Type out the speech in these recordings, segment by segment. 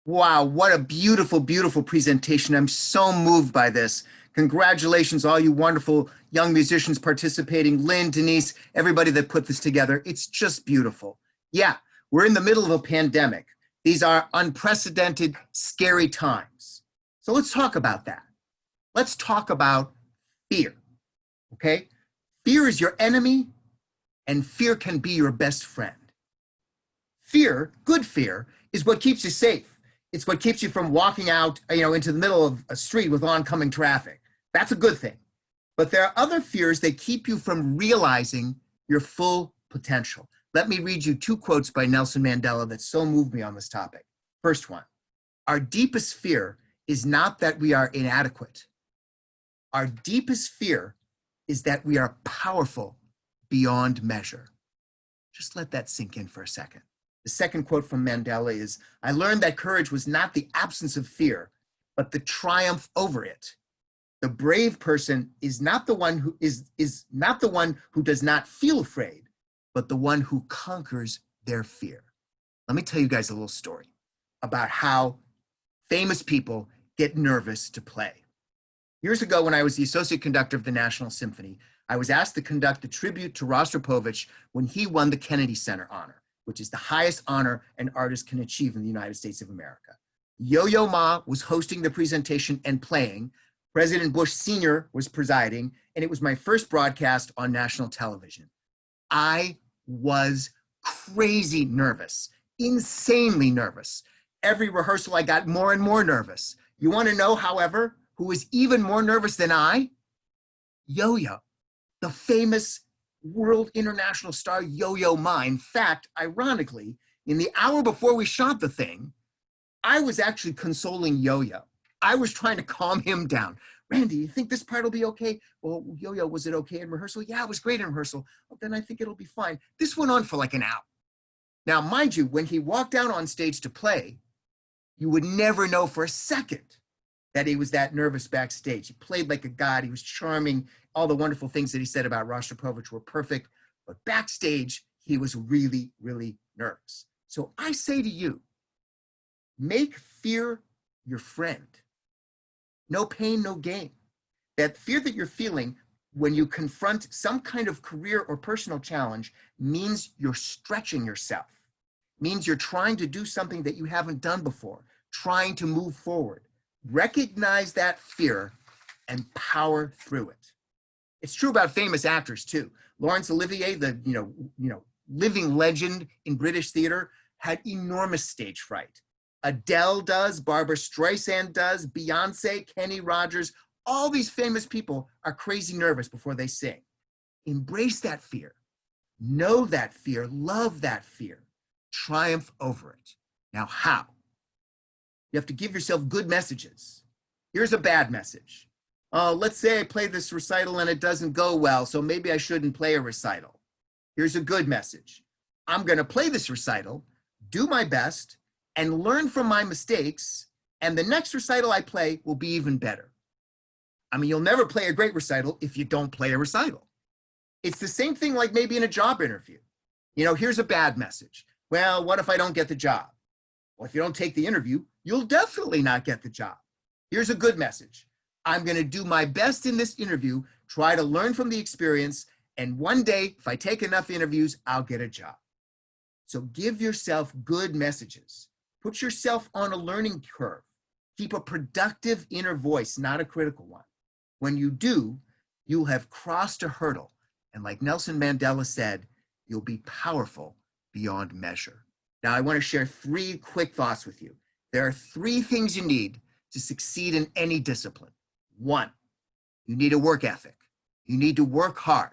Wow, what a beautiful, beautiful presentation. I'm so moved by this. Congratulations, all you wonderful young musicians participating, Lynn, Denise, everybody that put this together. It's just beautiful. Yeah, we're in the middle of a pandemic. These are unprecedented, scary times. So let's talk about that. Let's talk about fear, okay? Fear is your enemy, and fear can be your best friend. Fear, good fear, is what keeps you safe. It's what keeps you from walking out, into the middle of a street with oncoming traffic. That's a good thing. But there are other fears that keep you from realizing your full potential. Let me read you two quotes by Nelson Mandela that so moved me on this topic. First one, our deepest fear is not that we are inadequate. Our deepest fear is that we are powerful beyond measure. Just let that sink in for a second. The second quote from Mandela is, I learned that courage was not the absence of fear, but the triumph over it. The brave person is not the one who is not the one who does not feel afraid, but the one who conquers their fear. Let me tell you guys a little story about how famous people get nervous to play. Years ago, when I was the associate conductor of the National Symphony, I was asked to conduct a tribute to Rostropovich when he won the Kennedy Center honor, which is the highest honor an artist can achieve in the United States of America. Yo-Yo Ma was hosting the presentation and playing. President Bush Sr. was presiding, and it was my first broadcast on national television. I was crazy nervous, insanely nervous. Every rehearsal, I got more and more nervous. You want to know, however, who was even more nervous than I? Yo-Yo, the famous world international star Yo-Yo Ma. In fact, ironically, in the hour before we shot the thing, I was actually consoling Yo-Yo. I was trying to calm him down. Randy, you think this part will be okay? Well, Yo-Yo, was it okay in rehearsal? Yeah, it was great in rehearsal. Well, then I think it'll be fine. This went on for like an hour. Now, mind you, when he walked out on stage to play, you would never know for a second that he was that nervous backstage. He played like a god. He was charming. All the wonderful things that he said about Rostropovich were perfect. But backstage, he was really, really nervous. So I say to you, make fear your friend. No pain, no gain. That fear that you're feeling when you confront some kind of career or personal challenge means you're stretching yourself, means you're trying to do something that you haven't done before, trying to move forward. Recognize that fear and power through it. It's true about famous actors too. Laurence Olivier, the living legend in British theater, had enormous stage fright. Adele does, Barbara Streisand does, Beyonce, Kenny Rogers, all these famous people are crazy nervous before they sing. Embrace that fear. Know that fear, love that fear, triumph over it. Now, how? You have to give yourself good messages. Here's a bad message. Let's say I play this recital and it doesn't go well, so maybe I shouldn't play a recital. Here's a good message. I'm going to play this recital, do my best, and learn from my mistakes, and the next recital I play will be even better. I mean, you'll never play a great recital if you don't play a recital. It's the same thing like maybe in a job interview. Here's a bad message. Well, what if I don't get the job? Well, if you don't take the interview, you'll definitely not get the job. Here's a good message. I'm going to do my best in this interview, try to learn from the experience, and one day, if I take enough interviews, I'll get a job. So give yourself good messages. Put yourself on a learning curve. Keep a productive inner voice, not a critical one. When you do, you'll have crossed a hurdle. And like Nelson Mandela said, you'll be powerful beyond measure. Now, I want to share 3 quick thoughts with you. There are 3 things you need to succeed in any discipline. 1, you need a work ethic. You need to work hard.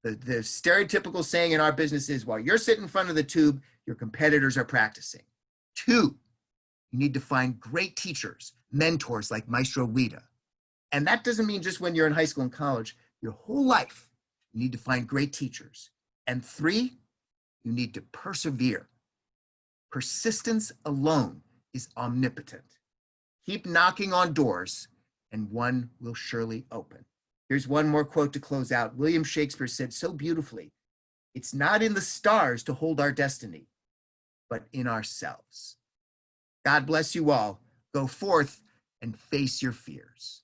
The stereotypical saying in our business is, while you're sitting in front of the tube, your competitors are practicing. 2, you need to find great teachers, mentors like Maestro Rita. And that doesn't mean just when you're in high school and college. Your whole life, you need to find great teachers. And 3, you need to persevere. Persistence alone is omnipotent. Keep knocking on doors, and one will surely open. Here's one more quote to close out. William Shakespeare said so beautifully, "It's not in the stars to hold our destiny, but in ourselves." God bless you all. Go forth and face your fears.